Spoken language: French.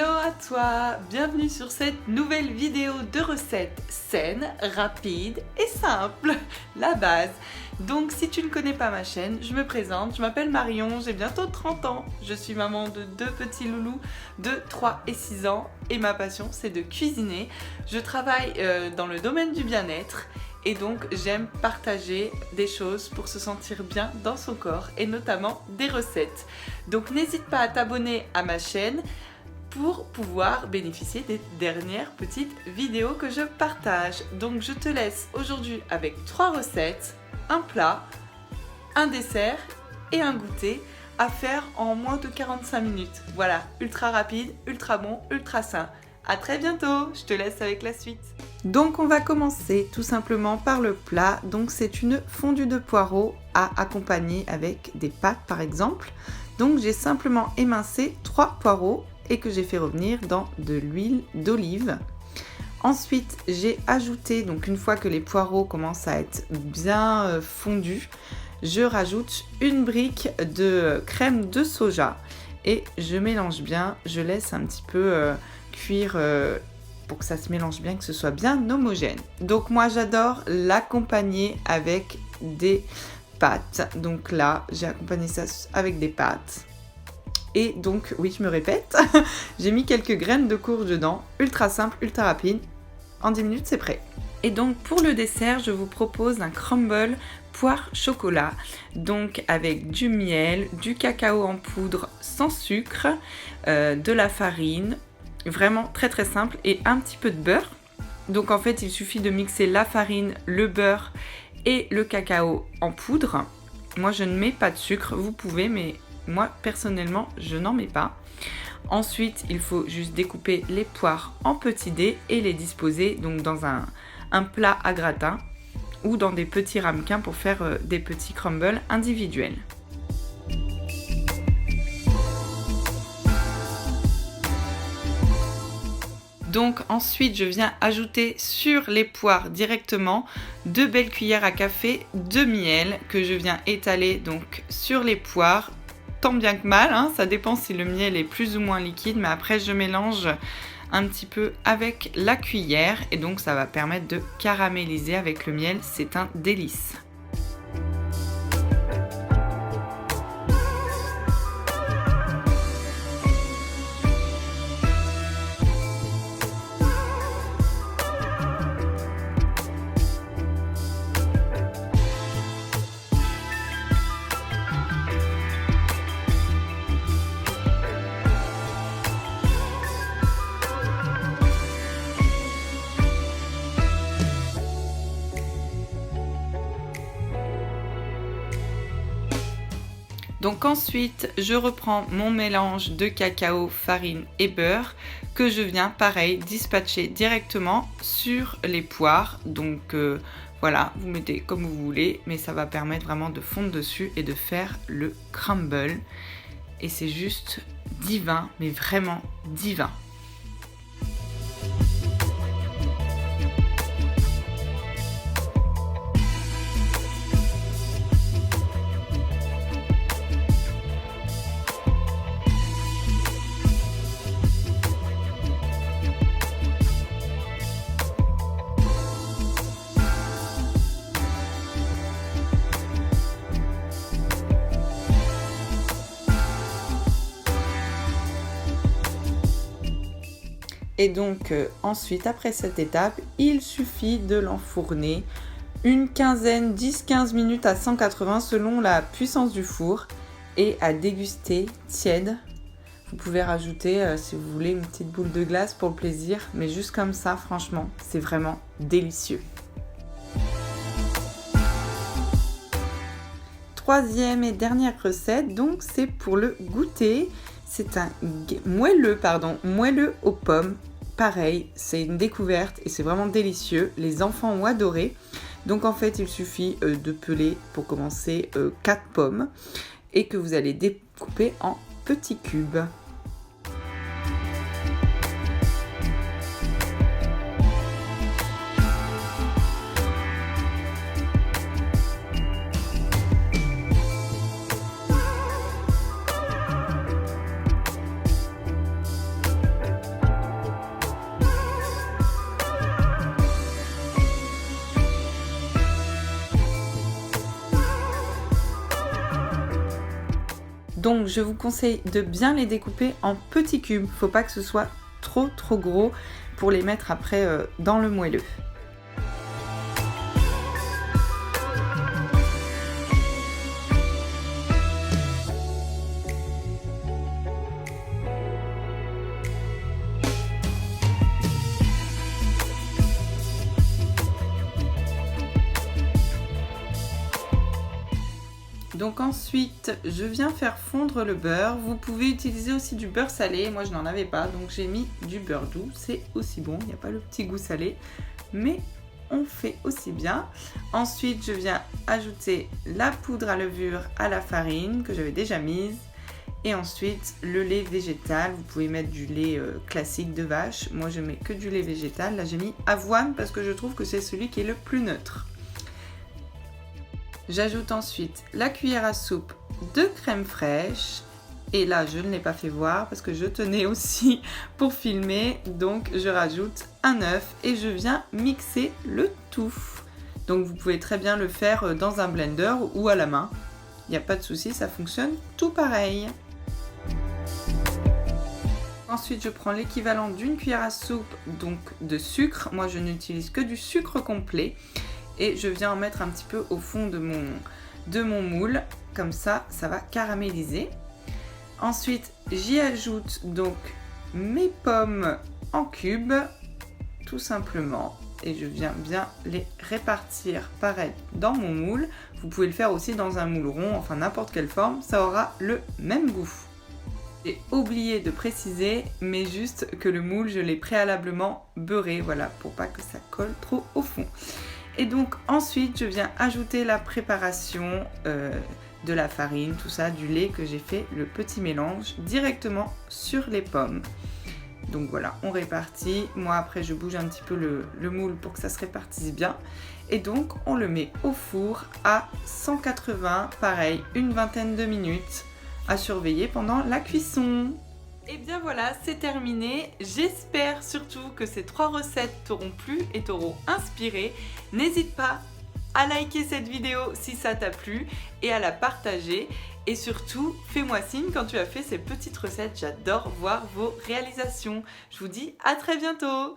Hello à toi, bienvenue sur cette nouvelle vidéo de recettes saines, rapides et simples, la base. Donc si tu ne connais pas ma chaîne, je me présente, je m'appelle Marion, j'ai bientôt 30 ans, je suis maman de 2 petits loulous de 3 et 6 ans et ma passion c'est de cuisiner. Je travaille dans le domaine du bien-être et donc j'aime partager des choses pour se sentir bien dans son corps et notamment des recettes. Donc n'hésite pas à t'abonner à ma chaîne pour pouvoir bénéficier des dernières petites vidéos que je partage. Donc je te laisse aujourd'hui avec 3 recettes, un plat, un dessert et un goûter à faire en moins de 45 minutes. Voilà, ultra rapide, ultra bon, ultra sain. À très bientôt, je te laisse avec la suite. Donc on va commencer tout simplement par le plat. Donc c'est une fondue de poireaux à accompagner avec des pâtes par exemple. Donc j'ai simplement émincé 3 poireaux et que j'ai fait revenir dans de l'huile d'olive. Ensuite, j'ai ajouté, donc une fois que les poireaux commencent à être bien fondus, je rajoute une brique de crème de soja et je mélange bien, je laisse un petit peu cuire pour que ça se mélange bien, que ce soit bien homogène. Donc moi j'adore l'accompagner avec des pâtes. Donc là, j'ai accompagné ça avec des pâtes. Et donc, oui, je me répète, j'ai mis quelques graines de courge dedans, ultra simple, ultra rapide. En 10 minutes, c'est prêt. Et donc, pour le dessert, je vous propose un crumble poire chocolat. Donc, avec du miel, du cacao en poudre sans sucre, de la farine, vraiment très très simple, et un petit peu de beurre. Donc, en fait, il suffit de mixer la farine, le beurre et le cacao en poudre. Moi, je ne mets pas de sucre, vous pouvez, mais moi, personnellement, je n'en mets pas. Ensuite, il faut juste découper les poires en petits dés et les disposer donc dans un plat à gratin ou dans des petits ramequins pour faire des petits crumbles individuels. Donc ensuite, je viens ajouter sur les poires directement 2 belles cuillères à café de miel que je viens étaler donc sur les poires. Tant bien que mal, hein, ça dépend si le miel est plus ou moins liquide, mais après je mélange un petit peu avec la cuillère et donc ça va permettre de caraméliser avec le miel, c'est un délice. Donc ensuite, je reprends mon mélange de cacao, farine et beurre que je viens, pareil, dispatcher directement sur les poires. Donc voilà, vous mettez comme vous voulez, mais ça va permettre vraiment de fondre dessus et de faire le crumble. Et c'est juste divin, mais vraiment divin. Et donc ensuite, après cette étape, il suffit de l'enfourner une quinzaine, 10-15 minutes à 180 selon la puissance du four et à déguster tiède. Vous pouvez rajouter, si vous voulez, une petite boule de glace pour le plaisir, mais juste comme ça, franchement, c'est vraiment délicieux. Troisième et dernière recette, donc c'est pour le goûter. C'est un moelleux aux pommes. Pareil, c'est une découverte et c'est vraiment délicieux. Les enfants ont adoré. Donc en fait, il suffit de peler pour commencer 4 pommes et que vous allez découper en petits cubes. Donc je vous conseille de bien les découper en petits cubes. Faut pas que ce soit trop gros pour les mettre après dans le moelleux. Donc ensuite, je viens faire fondre le beurre. Vous pouvez utiliser aussi du beurre salé. Moi, je n'en avais pas, donc j'ai mis du beurre doux. C'est aussi bon, il n'y a pas le petit goût salé, mais on fait aussi bien. Ensuite, je viens ajouter la poudre à levure à la farine que j'avais déjà mise. Et ensuite, le lait végétal. Vous pouvez mettre du lait classique de vache. Moi, je mets que du lait végétal. Là, j'ai mis avoine parce que je trouve que c'est celui qui est le plus neutre. J'ajoute ensuite la cuillère à soupe de crème fraîche. Et là, je ne l'ai pas fait voir parce que je tenais aussi pour filmer. Donc, je rajoute un œuf et je viens mixer le tout. Donc, vous pouvez très bien le faire dans un blender ou à la main. Il n'y a pas de souci, ça fonctionne tout pareil. Ensuite, je prends l'équivalent d'une cuillère à soupe donc de sucre. Moi, je n'utilise que du sucre complet. Et je viens en mettre un petit peu au fond de mon moule. Comme ça, ça va caraméliser. Ensuite, j'y ajoute donc mes pommes en cubes, tout simplement. Et je viens bien les répartir pareil dans mon moule. Vous pouvez le faire aussi dans un moule rond, enfin n'importe quelle forme, ça aura le même goût. J'ai oublié de préciser, mais juste que le moule, je l'ai préalablement beurré, voilà, pour pas que ça colle trop au fond. Et donc ensuite, je viens ajouter la préparation de la farine, tout ça, du lait que j'ai fait, le petit mélange, directement sur les pommes. Donc voilà, on répartit. Moi après, je bouge un petit peu le moule pour que ça se répartisse bien. Et donc, on le met au four à 180, pareil, une vingtaine de minutes à surveiller pendant la cuisson. Et bien voilà, c'est terminé. J'espère surtout que ces 3 recettes t'auront plu et t'auront inspiré. N'hésite pas à liker cette vidéo si ça t'a plu et à la partager. Et surtout, fais-moi signe quand tu as fait ces petites recettes. J'adore voir vos réalisations. Je vous dis à très bientôt!